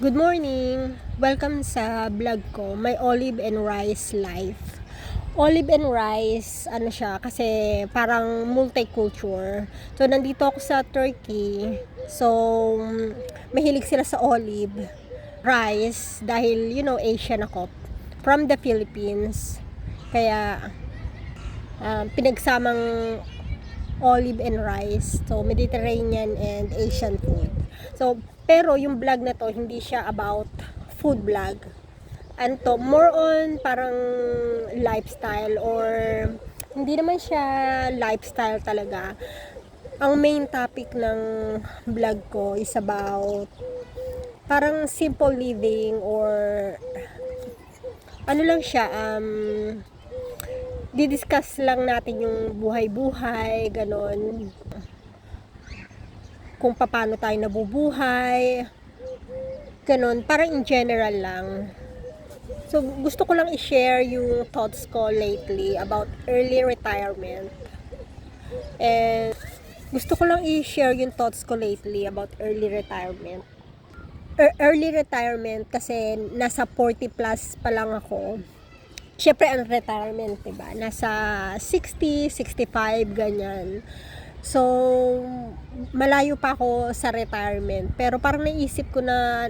Good morning! Welcome sa vlog ko, My Olive and Rice Life. Olive and rice, ano siya, kasi parang multicultural. So, nandito ako sa Turkey. So, mahilig sila sa olive, rice, dahil, Asian ako. From the Philippines. Kaya, pinagsamang olive and rice. So, Mediterranean and Asian food. So, pero yung vlog na to, hindi siya about food vlog. Ano to, more on parang lifestyle or hindi naman siya lifestyle talaga. Ang main topic ng vlog ko is about parang simple living or ano lang siya, didiscuss lang natin yung buhay-buhay, ganon. Kung paano tayo nabubuhay, ganon, parang in general lang. So, gusto ko lang i-share yung thoughts ko lately about early retirement. And gusto ko lang i-share yung thoughts ko lately about early retirement. Early retirement kasi nasa 40 plus pa lang ako. Syempre ang retirement, diba? Nasa 60, 65, ganyan. So, malayo pa ako sa retirement. Pero parang naisip ko na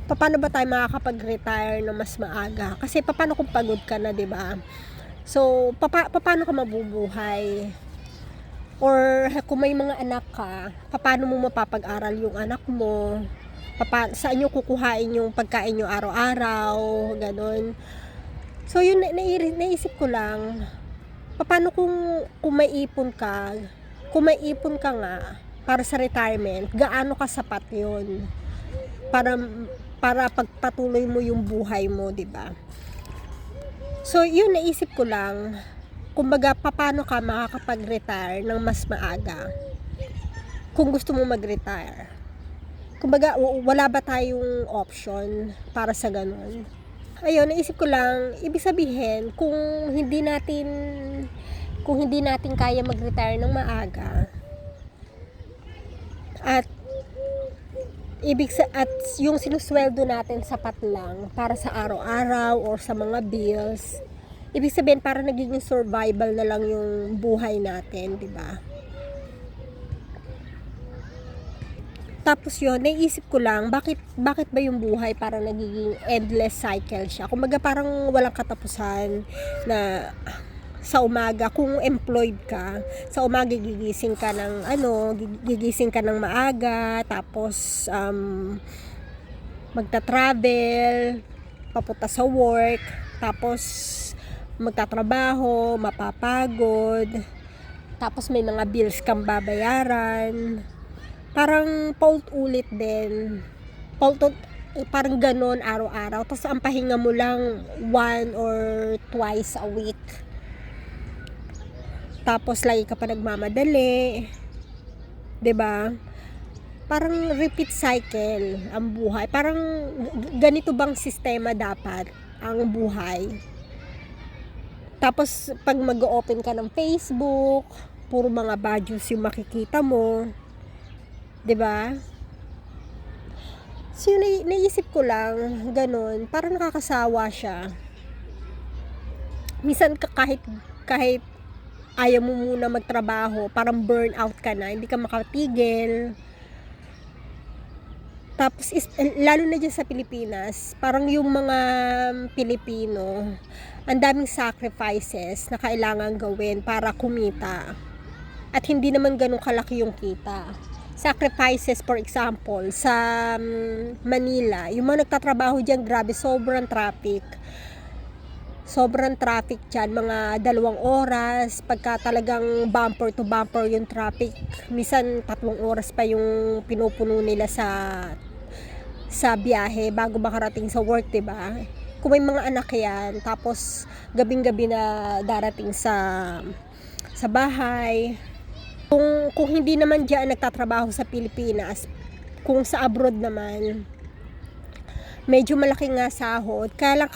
paano ba tayo makakapag-retire na mas maaga? Kasi paano kung pagod ka na, 'di ba? So, paano ka mabubuhay? Or kung may mga anak ka, paano mo mapapag-aral yung anak mo? Saan nyo kukuhain yung pagkain nyo araw-araw? Ganon. So, yun, naisip ko lang, paano kung may ipon ka, nga para sa retirement, gaano ka sapat yun para pagpatuloy mo yung buhay mo, 'di ba? So, yun naisip ko lang, kumbaga paano ka makakapag-retire ng mas maaga kung gusto mo mag-retire. Kumbaga wala ba tayong option para sa ganun? Ayun, naisip ko lang, ibig sabihin kung hindi natin kaya mag-retire ng maaga at yung sinusweldo natin sapat lang para sa araw-araw or sa mga bills, ibig sabihin para nagiging survival na lang yung buhay natin, di ba? Tapos yun, naisip ko lang, bakit ba yung buhay parang nagiging endless cycle siya? Kumbaga parang walang katapusan na sa umaga, kung employed ka, sa umaga gigising ka ng maaga, tapos magta-travel, papunta sa work, tapos magtatrabaho, mapapagod, tapos may mga bills kang babayaran. Parang paulit-ulit din. Parang ganon araw-araw. Tapos ang pahinga mo lang 1 or twice a week. Tapos lagi ka pa nagmamadali. 'Di ba? Parang repeat cycle ang buhay. Parang ganito bang sistema dapat ang buhay? Tapos pag mag-open ka ng Facebook, puro mga bad news yung makikita mo. 'Di ba? So, naisip ko lang, ganun, parang nakakasawa siya. Minsan kahit ayaw mo muna magtrabaho, parang burnout ka na, hindi ka makatigil. Tapos, lalo na dyan sa Pilipinas, parang yung mga Pilipino, ang daming sacrifices na kailangan gawin para kumita. At hindi naman ganun kalaki yung kita. Sacrifices, for example, sa Manila, yung mga nagtatrabaho dyan, grabe, sobrang traffic dyan, mga 2 oras, pagka talagang bumper to bumper yung traffic, minsan 3 oras pa yung pinupuno nila sa biyahe bago makarating sa work, diba? Kung may mga anak yan, tapos gabing-gabi na darating sa bahay. Kung hindi naman diyan nagtatrabaho sa Pilipinas, kung sa abroad naman, medyo malaki nga sahod, kaya lang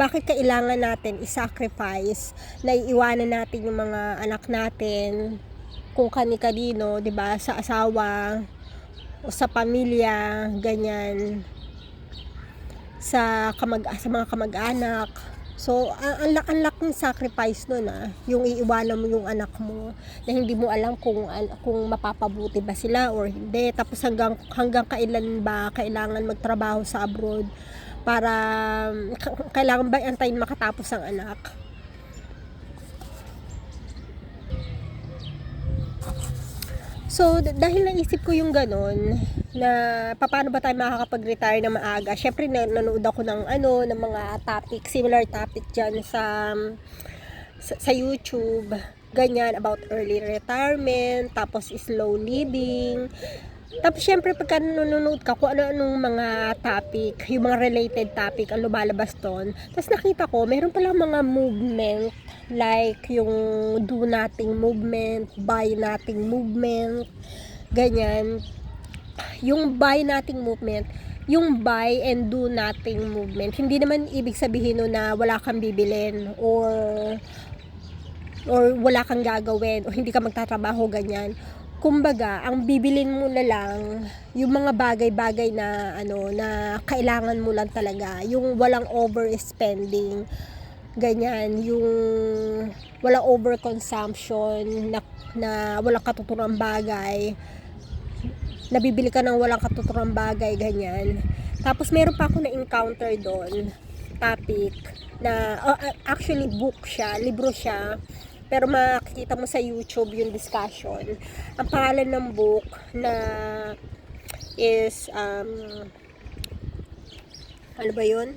bakit kailangan natin i-sacrifice na iiwanan natin yung mga anak natin kung kani-kanino, 'di ba, sa asawa o sa pamilya, ganyan, sa mga kamag-anak. So, ang laking sacrifice nun yung iiwanan mo yung anak mo na hindi mo alam kung mapapabuti ba sila or hindi. Tapos hanggang kailan ba kailangan magtrabaho sa abroad para kailangan ba antayin makatapos ang anak. So, dahil naisip ko yung ganun, na paano ba tayo makakapag-retire na maaga. Syempre, nanood ako ng mga topic, similar topic dyan sa YouTube. Ganyan, about early retirement, tapos slow living. Tapos, syempre, pagka nanonood ka kung ano-anong mga topic, yung mga related topic ang lumalabas doon. Tapos, nakita ko, meron pala mga movement, like yung do nothing movement, buy nothing movement, ganyan. Yung buy nothing movement, yung buy and do nothing movement, hindi naman ibig sabihin na wala kang bibilin or wala kang gagawin o hindi ka magtatrabaho, ganyan. Kumbaga, ang bibilin mo na lang yung mga bagay-bagay na na kailangan mo lang talaga, yung walang overspending, ganyan, yung walang overconsumption, na walang katuturang bagay, nabibili ka ng walang katuturang bagay, ganyan. Tapos meron pa ako na-encounter doon, topic, na actually book siya, libro siya, pero makikita mo sa YouTube yung discussion. Ang pangalan ng book na is, ano ba yun?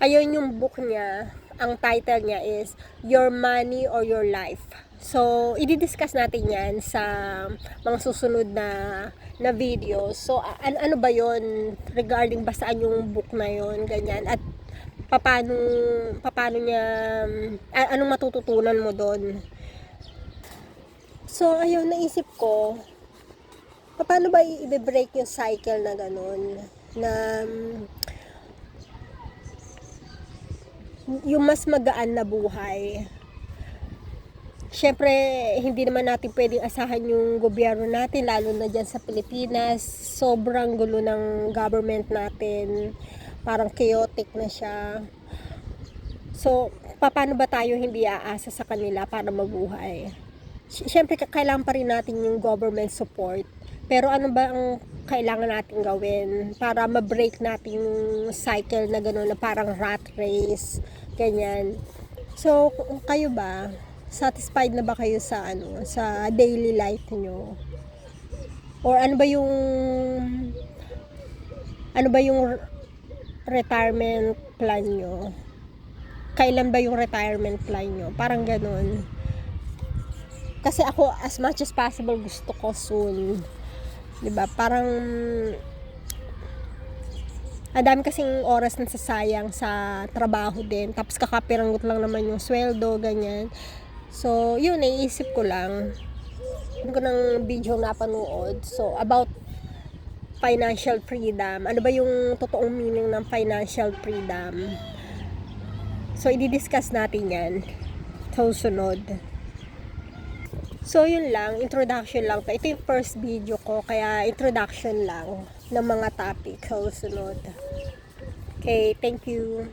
Ayun yung book niya, ang title niya is Your Money or Your Life. So, i-discuss natin yan sa mga susunod na video. So, ano ba yon regarding basaan yung book na yon, ganyan, at paano niya, anong matututunan mo doon. So, ayun, naisip ko, paano ba i-break yung cycle na ganun, na yung mas magaan na buhay. Syempre, hindi naman natin pwedeng asahan yung gobyerno natin, lalo na dyan sa Pilipinas. Sobrang gulo ng government natin. Parang chaotic na siya. So, paano ba tayo hindi aasa sa kanila para mabuhay? Syempre, kailangan pa rin natin yung government support. Pero ano ba ang kailangan natin gawin para ma-break natin yung cycle na gano'n, na parang rat race, ganyan. So, kayo ba? Satisfied na ba kayo sa sa daily life nyo? Or ano ba yung retirement plan nyo? Kailan ba yung retirement plan nyo? Parang ganun. Kasi ako, as much as possible, gusto ko soon. 'Di ba? Parang ang dami kasing oras na sasayang sa trabaho din. Tapos kakapiranggot lang naman yung sweldo, ganyan. So, yun, naiisip ko lang. Hindi ko ng video napanood. So, about financial freedom. Ano ba yung totoong meaning ng financial freedom? So, i-discuss natin yan sa susunod. So, yun lang. Introduction lang. Ito yung first video ko. Kaya, introduction lang ng mga topic sa susunod. Okay, thank you.